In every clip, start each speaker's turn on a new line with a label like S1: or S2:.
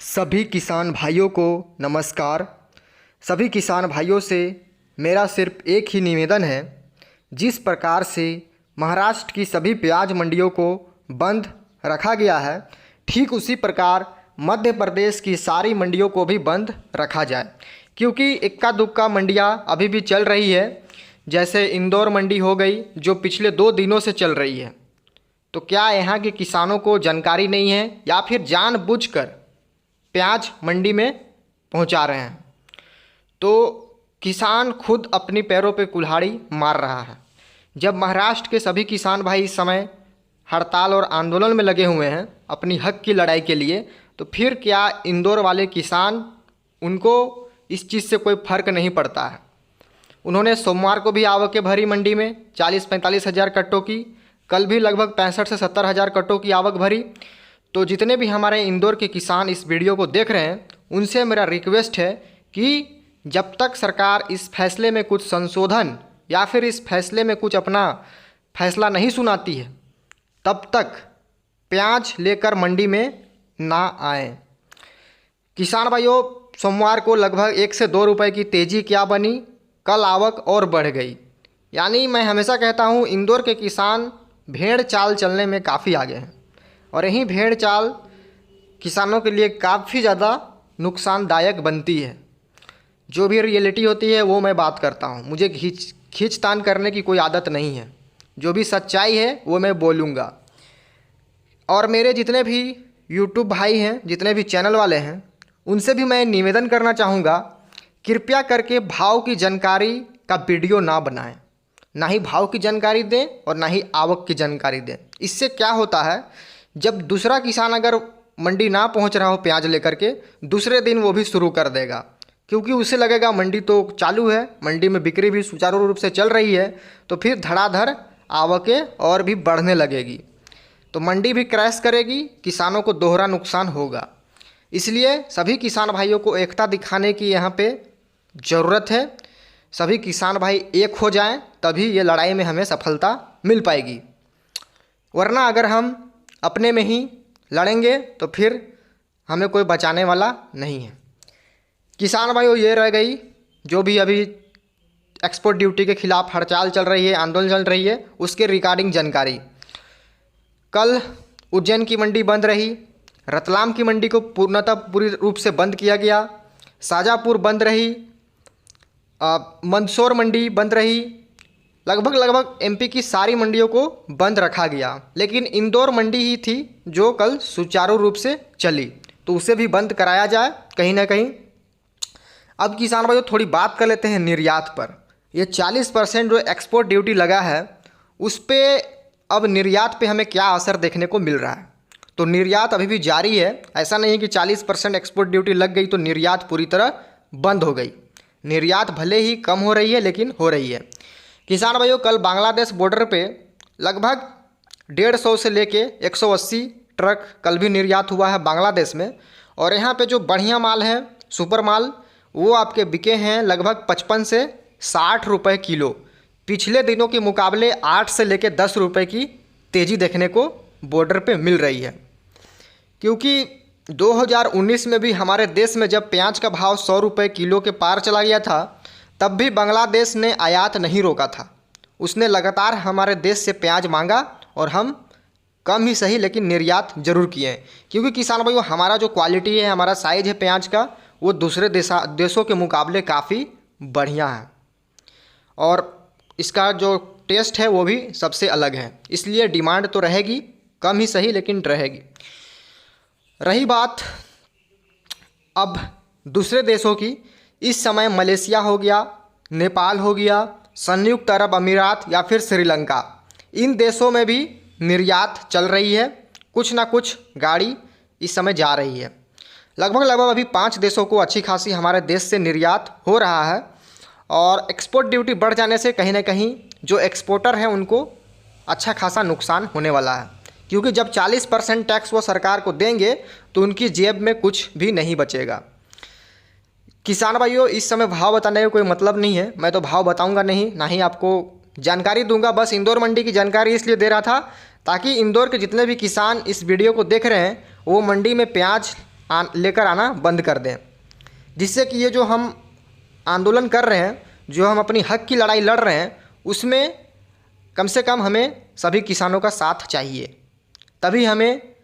S1: सभी किसान भाइयों को नमस्कार। सभी किसान भाइयों से मेरा सिर्फ एक ही निवेदन है, जिस प्रकार से महाराष्ट्र की सभी प्याज मंडियों को बंद रखा गया है, ठीक उसी प्रकार मध्य प्रदेश की सारी मंडियों को भी बंद रखा जाए। क्योंकि इक्का दुक्का मंडियां अभी भी चल रही है, जैसे इंदौर मंडी हो गई जो पिछले 2 दिनों से चल रही है। तो क्या यहाँ के किसानों को जानकारी नहीं है या फिर जानबूझकर प्याज मंडी में पहुंचा रहे हैं? तो किसान खुद अपनी पैरों पे कुल्हाड़ी मार रहा है। जब महाराष्ट्र के सभी किसान भाई इस समय हड़ताल और आंदोलन में लगे हुए हैं अपनी हक की लड़ाई के लिए, तो फिर क्या इंदौर वाले किसान, उनको इस चीज़ से कोई फ़र्क नहीं पड़ता है? उन्होंने सोमवार को भी आवकें भरी मंडी में 40-45 हज़ार कट्टों की, कल भी लगभग 65 से 70 हज़ार कट्टों की आवक भरी। तो जितने भी हमारे इंदौर के किसान इस वीडियो को देख रहे हैं, उनसे मेरा रिक्वेस्ट है कि जब तक सरकार इस फैसले में कुछ संशोधन या फिर इस फैसले में कुछ अपना फैसला नहीं सुनाती है, तब तक प्याज लेकर मंडी में ना आए। किसान भाइयों, सोमवार को लगभग 1 से 2 रुपए की तेज़ी क्या बनी, कल आवक और बढ़ गई। यानी मैं हमेशा कहता हूँ, इंदौर के किसान भेड़ चाल चलने में काफ़ी आगे हैं, और यही भेड़ चाल किसानों के लिए काफ़ी ज़्यादा नुकसानदायक बनती है। जो भी रियलिटी होती है वो मैं बात करता हूँ, मुझे खींचतान करने की कोई आदत नहीं है। जो भी सच्चाई है वो मैं बोलूँगा। और मेरे जितने भी यूट्यूब भाई हैं, जितने भी चैनल वाले हैं, उनसे भी मैं निवेदन करना चाहूँगा, कृपया करके भाव की जानकारी का वीडियो ना बनाएं। ना ही भाव की जानकारी दें और ना ही आवक की जानकारी दें। इससे क्या होता है, जब दूसरा किसान अगर मंडी ना पहुंच रहा हो प्याज लेकर के, दूसरे दिन वो भी शुरू कर देगा, क्योंकि उसे लगेगा मंडी तो चालू है, मंडी में बिक्री भी सुचारू रूप से चल रही है, तो फिर धड़ाधड़ आवकें और भी बढ़ने लगेगी, तो मंडी भी क्रैश करेगी, किसानों को दोहरा नुकसान होगा। इसलिए सभी किसान भाइयों को एकता दिखाने की यहाँ पे ज़रूरत है। सभी किसान भाई एक हो जाएं, तभी ये लड़ाई में हमें सफलता मिल पाएगी। वरना अगर हम अपने में ही लड़ेंगे तो फिर हमें कोई बचाने वाला नहीं है। किसान भाइयों, ये रह गई जो भी अभी एक्सपोर्ट ड्यूटी के खिलाफ हड़ताल चल रही है, आंदोलन चल रही है, उसके रिगार्डिंग जानकारी। कल उज्जैन की मंडी बंद रही, रतलाम की मंडी को पूरी रूप से बंद किया गया, शाजापुर बंद रही, मंदसौर मंडी बंद रही, लगभग एमपी की सारी मंडियों को बंद रखा गया। लेकिन इंदौर मंडी ही थी जो कल सुचारू रूप से चली, तो उसे भी बंद कराया जाए कहीं ना कहीं। अब किसान भाइयों, थोड़ी बात कर लेते हैं निर्यात पर। ये 40% जो एक्सपोर्ट ड्यूटी लगा है, उस पर अब निर्यात पे हमें क्या असर देखने को मिल रहा है? तो निर्यात अभी भी जारी है। ऐसा नहीं है कि 40% एक्सपोर्ट ड्यूटी लग गई तो निर्यात पूरी तरह बंद हो गई। निर्यात भले ही कम हो रही है, लेकिन हो रही है। किसान भाइयों, कल बांग्लादेश बॉर्डर पे लगभग 150 से लेके 180 ट्रक कल भी निर्यात हुआ है बांग्लादेश में। और यहाँ पे जो बढ़िया माल है, सुपर माल, वो आपके बिके हैं लगभग 55 से 60 रुपये किलो। पिछले दिनों के मुकाबले 8 से लेके 10 रुपये की तेज़ी देखने को बॉर्डर पे मिल रही है। क्योंकि 2019 में भी हमारे देश में जब प्याज का भाव 100 रुपये किलो के पार चला गया था, तब भी बांग्लादेश ने आयात नहीं रोका था। उसने लगातार हमारे देश से प्याज मांगा और हम कम ही सही लेकिन निर्यात जरूर किए हैं। क्योंकि किसान भाइयों, हमारा जो क्वालिटी है, हमारा साइज़ है प्याज का, वो दूसरे देशों के मुकाबले काफ़ी बढ़िया है, और इसका जो टेस्ट है वो भी सबसे अलग है। इसलिए डिमांड तो रहेगी, कम ही सही लेकिन रहेगी। रही बात अब दूसरे देशों की, इस समय मलेशिया हो गया, नेपाल हो गया, संयुक्त अरब अमीरात या फिर श्रीलंका, इन देशों में भी निर्यात चल रही है। कुछ ना कुछ गाड़ी इस समय जा रही है। लगभग अभी 5 देशों को अच्छी खासी हमारे देश से निर्यात हो रहा है। और एक्सपोर्ट ड्यूटी बढ़ जाने से कहीं ना कहीं जो एक्सपोर्टर हैं उनको अच्छा खासा नुकसान होने वाला है। क्योंकि जब 40% टैक्स वो सरकार को देंगे तो उनकी जेब में कुछ भी नहीं बचेगा। किसान भाइयों, इस समय भाव बताने का कोई मतलब नहीं है, मैं तो भाव बताऊंगा नहीं, ना ही आपको जानकारी दूंगा। बस इंदौर मंडी की जानकारी इसलिए दे रहा था ताकि इंदौर के जितने भी किसान इस वीडियो को देख रहे हैं वो मंडी में प्याज लेकर आना बंद कर दें, जिससे कि ये जो हम आंदोलन कर रहे हैं, जो हम अपनी हक की लड़ाई लड़ रहे हैं, उसमें कम से कम हमें सभी किसानों का साथ चाहिए, तभी हमें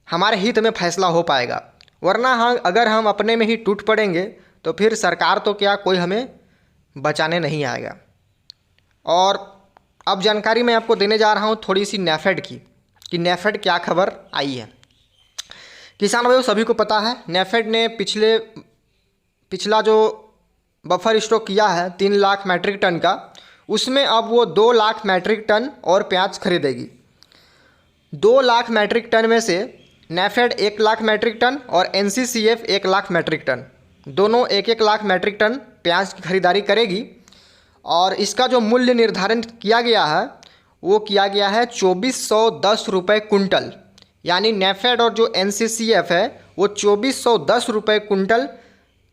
S1: हमारे हित में फैसला हो पाएगा। वरना अगर हम अपने में ही टूट पड़ेंगे तो फिर सरकार तो क्या, कोई हमें बचाने नहीं आएगा। और अब जानकारी मैं आपको देने जा रहा हूँ थोड़ी सी नेफेड की, कि नेफेड क्या खबर आई है। किसान भाइयों, सभी को पता है नेफेड ने पिछला जो बफर स्टॉक किया है 3 लाख मैट्रिक टन का, उसमें अब वो 2 लाख मैट्रिक टन और प्याज खरीदेगी। 2 लाख मैट्रिक टन में से नेफेड 1 लाख मैट्रिक टन और एनसीसीएफ 1 लाख मैट्रिक टन, दोनों 1-1 लाख मैट्रिक टन प्याज की खरीदारी करेगी। और इसका जो मूल्य निर्धारण किया गया है वो किया गया है 2410 रुपये कुंटल। यानी नेफेड और जो एनसीसीएफ है वो 2410 रुपये कुंटल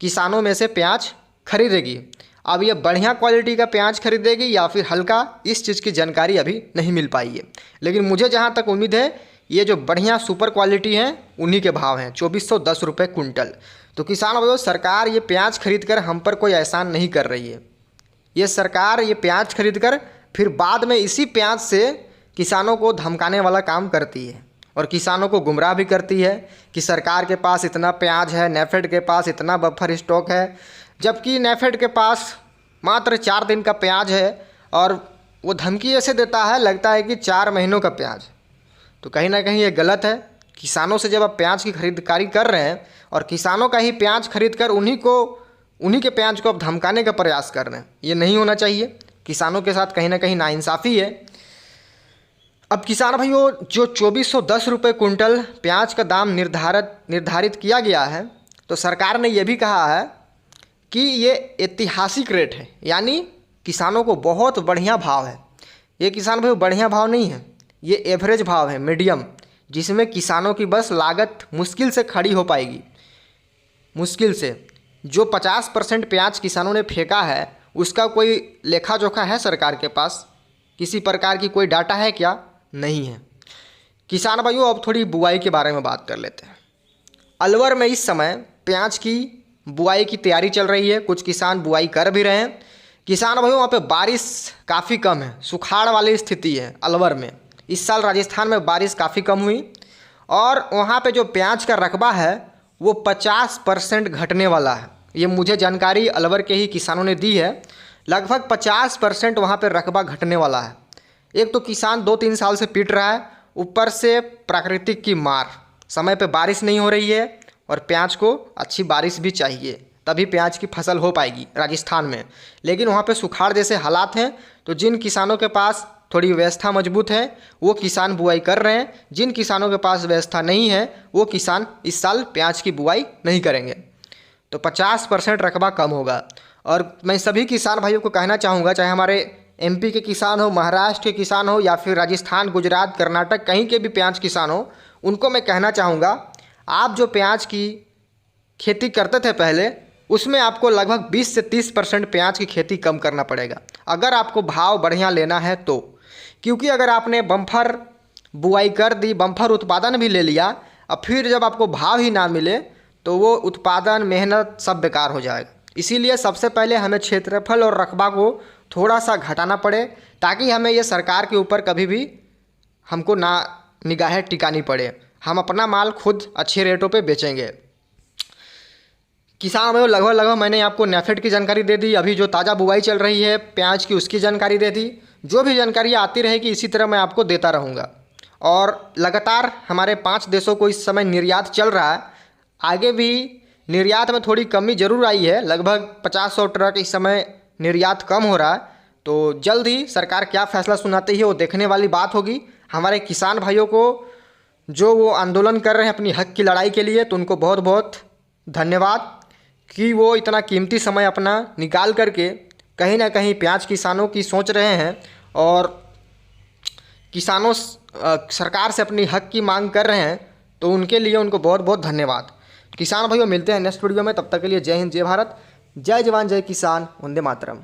S1: किसानों में से प्याज खरीदेगी। अब ये बढ़िया क्वालिटी का प्याज खरीदेगी या फिर हल्का, इस चीज़ की जानकारी अभी नहीं मिल पाई है, लेकिन मुझे जहाँ तक उम्मीद है ये जो बढ़िया सुपर क्वालिटी हैं उन्हीं के भाव हैं 2410 रुपये कुंटल। तो किसान भाइयों, सरकार ये प्याज खरीद कर हम पर कोई एहसान नहीं कर रही है। ये सरकार ये प्याज खरीद कर फिर बाद में इसी प्याज से किसानों को धमकाने वाला काम करती है और किसानों को गुमराह भी करती है कि सरकार के पास इतना प्याज है, नेफेड के पास इतना बफर स्टॉक है, जबकि नेफेड के पास मात्र 4 दिन का प्याज है और वो धमकी ऐसे देता है, लगता है कि 4 महीनों का प्याज। तो कहीं ना कहीं ये गलत है। किसानों से जब आप प्याज की खरीदारी कर रहे हैं और किसानों का ही प्याज खरीद कर उन्हीं के प्याज को आप धमकाने का प्रयास कर रहे हैं, ये नहीं होना चाहिए। किसानों के साथ कहीं ना कहीं नाइंसाफ़ी है। अब किसान भाइयों, जो 2410 रुपये कुंटल प्याज का दाम निर्धारित किया गया है, तो सरकार ने यह भी कहा है कि ये ऐतिहासिक रेट है, यानी किसानों को बहुत बढ़िया भाव है। ये किसान भाइयों बढ़िया भाव नहीं है, ये एवरेज भाव है, मीडियम, जिसमें किसानों की बस लागत मुश्किल से खड़ी हो पाएगी, मुश्किल से। जो 50% प्याज किसानों ने फेंका है उसका कोई लेखा जोखा है सरकार के पास? किसी प्रकार की कोई डाटा है क्या? नहीं है। किसान भाइयों, अब थोड़ी बुआई के बारे में बात कर लेते हैं। अलवर में इस समय प्याज की बुआई की तैयारी चल रही है, कुछ किसान बुआई कर भी रहे हैं। किसान भाइयों, वहाँ पे बारिश काफ़ी कम है, सुखाड़ वाली स्थिति है अलवर में। इस साल राजस्थान में बारिश काफ़ी कम हुई और वहाँ पे जो प्याज का रकबा है वो 50% घटने वाला है। ये मुझे जानकारी अलवर के ही किसानों ने दी है। लगभग 50% वहाँ पे रकबा घटने वाला है। एक तो किसान 2-3 साल से पीट रहा है, ऊपर से प्राकृतिक की मार, समय पे बारिश नहीं हो रही है और प्याज को अच्छी बारिश भी चाहिए, तभी प्याज की फसल हो पाएगी राजस्थान में। लेकिन वहाँ पे सुखाड़ जैसे हालात हैं, तो जिन किसानों के पास थोड़ी व्यवस्था मजबूत है वो किसान बुआई कर रहे हैं। जिन किसानों के पास व्यवस्था नहीं है वो किसान इस साल प्याज की बुआई नहीं करेंगे, तो 50% रकबा कम होगा। और मैं सभी किसान भाइयों को कहना चाहूँगा, चाहे हमारे एमपी के किसान हो, महाराष्ट्र के किसान हो या फिर राजस्थान, गुजरात, कर्नाटक, कहीं के भी प्याज किसान हो, उनको मैं कहना चाहूँगा, आप जो प्याज की खेती करते थे पहले, उसमें आपको लगभग 20 से 30% प्याज की खेती कम करना पड़ेगा अगर आपको भाव बढ़िया लेना है तो। क्योंकि अगर आपने बम्फर बुआई कर दी, बम्फर उत्पादन भी ले लिया, अब फिर जब आपको भाव ही ना मिले तो वो उत्पादन, मेहनत सब बेकार हो जाएगा। इसीलिए सबसे पहले हमें क्षेत्रफल और रकबा को थोड़ा सा घटाना पड़े, ताकि हमें ये सरकार के ऊपर कभी भी हमको ना निगाहें टिकानी पड़े, हम अपना माल खुद अच्छे रेटों पे बेचेंगे। किसान भाइयों, लगभग मैंने आपको नेफेड की जानकारी दे दी, अभी जो ताज़ा बुआई चल रही है प्याज की उसकी जानकारी दे दी। जो भी जानकारी आती रहेगी इसी तरह मैं आपको देता रहूँगा। और लगातार हमारे 5 देशों को इस समय निर्यात चल रहा है, आगे भी निर्यात में थोड़ी कमी जरूर आई है, लगभग 50-100 ट्रक इस समय निर्यात कम हो रहा है। तो जल्द ही सरकार क्या फैसला सुनाती है वो देखने वाली बात होगी। हमारे किसान भाइयों को जो वो आंदोलन कर रहे हैं अपनी हक की लड़ाई के लिए, तो उनको बहुत बहुत धन्यवाद कि वो इतना कीमती समय अपना निकाल करके कहीं ना कहीं प्याज किसानों की सोच रहे हैं और किसानों सरकार से अपनी हक की मांग कर रहे हैं, तो उनके लिए उनको बहुत बहुत धन्यवाद। किसान भाइयों, मिलते हैं नेक्स्ट वीडियो में, तब तक के लिए जय हिंद, जय भारत, जय जवान, जय किसान, वंदे मातरम।